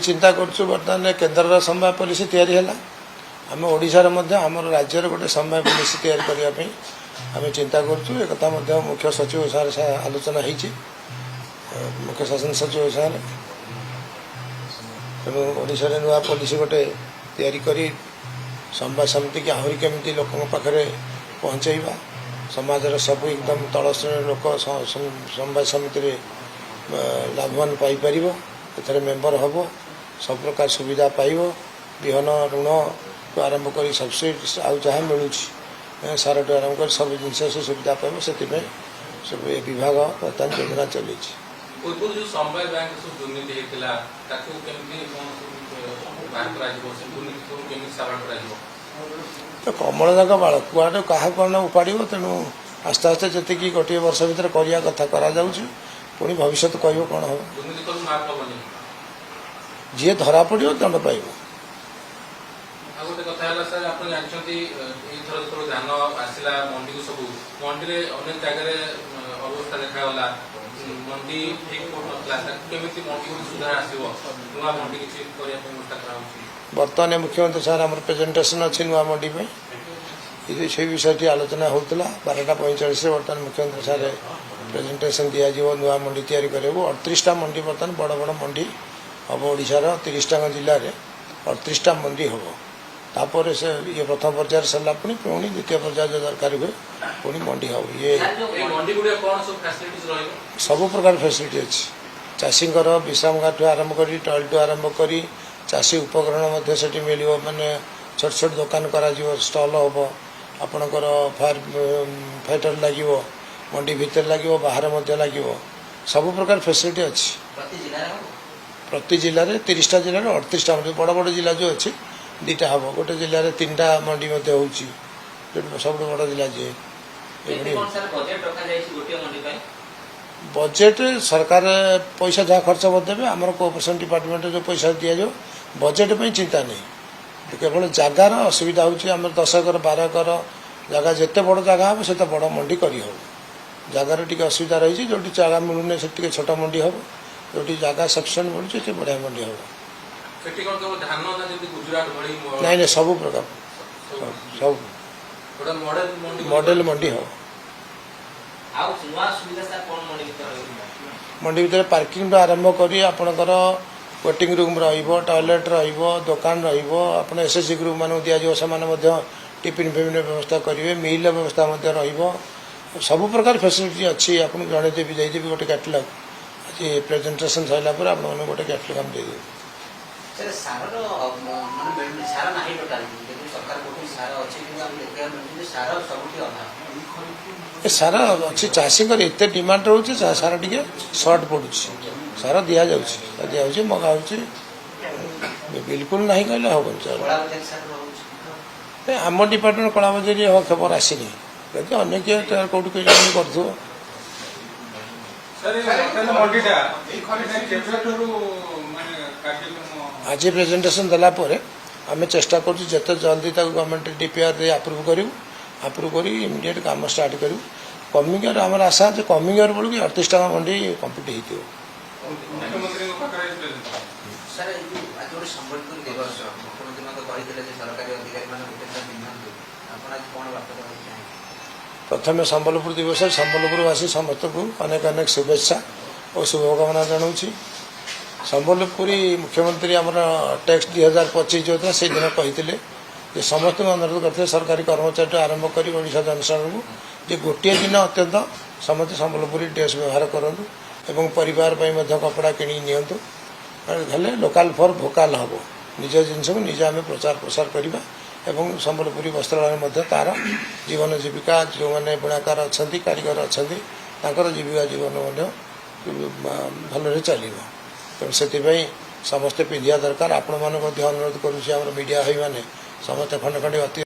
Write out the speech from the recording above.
चिंता करुँ बर्तमान केन्द्र समवाय पॉलिसी तैयारी है आम ओडिशार आम राज्यर गोटे समवाय पॉलिसी तैयारी करने आम चिंता करुँ एक मुख्य सचिव सार आलोचना होती मुख्य शासन सचिव सार तेणु ओडिशा नुआ पॉलिसी गोटे तैयारी करी समवाय समिति की आहरी केमी लोक पाखे पहुँचेबा समाजर सब एकदम तल श्रेणी लोक समवाय समिति लाभवान पाइपर एथर मेम्बर हम सब प्रकार सुविधा पाइब विहन ऋण तो आरंभ कर सब्सिडी आउ जहाँ मिलूँ सार टू आरंभ कर सब जिन से सुविधा पाइब से सब ये विभाग बर्तमान योजना चली तो कमल जाक बाल कुआटे क्या कौन उपाड़ तेणु आस्ते आस्ते जी गोटे वर्ष भर करने कथा पुणी भविष्य कह कौन हम जी धरा पड़ो दंड पाइब बर्तमान मुख्यमंत्री सार आम प्रेजेंटेशन अच्छी नुआ मंडी से विषय आलोचना होता 12:45 बर्तमान मुख्यमंत्री सार प्रेजेंटेशन दिज्व नुआ मंडी तैयारी करूँ 38टा मंडी बर्तमान बड़ बड़ मंडी हम ओडिशार 30टा जिले में 38टा मंडी हम तापर से ये प्रथम पर्यायर सरला पुणी द्वितीय पर्यायर जो दरकार हुए पुणी मंडी हम ये सब प्रकार फैसिलिटी अच्छी चाषी विश्राम घाट आरंभ कर टॉयलेट आरंभ कर चाषी उपकरण से मिल माने छोट छोट दुकान कर स्टल हम आपणकर फाइटर लगे मंडी भितर लगे बाहर लगे सब प्रकार फैसिलिटी अच्छी प्रति जिले में 30टा जिले में 38टा मंडी बड़ बड़ जिला जो अच्छी 2टा हम गोटे जिले में 3टा मंडी सब बड़ जिला जी बजेट सरकार पैसा जहाँ खर्च करदे आम कोऑपरेशन डिपार्टमेंट जो पैसा दिज्व बजेट में चिंता नहीं केवल जगार असुविधा होम 10 एकर 12 एकर जगह जिते बड़ जगह हम से बड़ मंडी कर जगार टी असुविधा रही जो जगह मिलूनी से छोट मंडी हम जो जगह सफिसीयंट मिलूँ बढ़िया मंडी हम नहीं सब प्रकार सब मॉडल मंडी हम मंडी भीतर पार्किंग आरंभ कर आपणकर वेटिंग रूम टॉयलेट दुकान आप एसएचजी ग्रुप मान दिज्व से टिफिन फिफिन व्यवस्था करेंगे मिल व्यवस्था सब प्रकार फैसिलिटी अच्छी आपको जनईदेवी देदेवी गोटे कैटलग आज प्रेजेंटेशन सरला आप गोटे कैटलग हम देदेवी सार अच्छी चाषी एत डिमांड रोचे सार टी सर्ट पड़ू सार दि जाऊँगी मगाऊ बिल्कुल ना कहले हम आम डिपार्टमेंट कला बजारी खबर आसनी अन्य किए कौट कर आज प्रेजेंटेशन देला आम चेष्टा कर जल्दी गवर्नमेंट डीपीआर अप्रूव करूँ अप्रूव कर इमिडिएट काम स्टार्ट करूँ कमिंग ईयर आम आशा है कमिंग ईयर बेलू 38टा मंडी कम्प्लीट हो प्रथम संबलपुर दिवस संबलपुरवासी समस्त को अनेक अनेक शुभेच्छा और शुभकामना जनाऊँ संबलपुरी मुख्यमंत्री आम टैक्स 2025 जो था से दिन कही समस्त अनुरोध करते सरकारी कर्मचारी आरंभ कर ओडिशा जनसाधारण को गोटे दिन अत्यंत समस्त संबलपुरी ड्रेस व्यवहार करूँ एवं परिवार कपड़ा किणी निले लोकाल फॉर भोकाल हम निज जिनस को निजे आम प्रचार प्रसार करवा एवं संबलपुरी वस्त्रालय तार जीवन जीविका जो मैंने बुणाकार अच्छा कारीगर अच्छा जीविका जीवन भल चलो तेणु से समस्ते पिंधा दरकार आपण अनुरोध करुँच मीडिया भाई मैंने समस्ते खंड खंड अति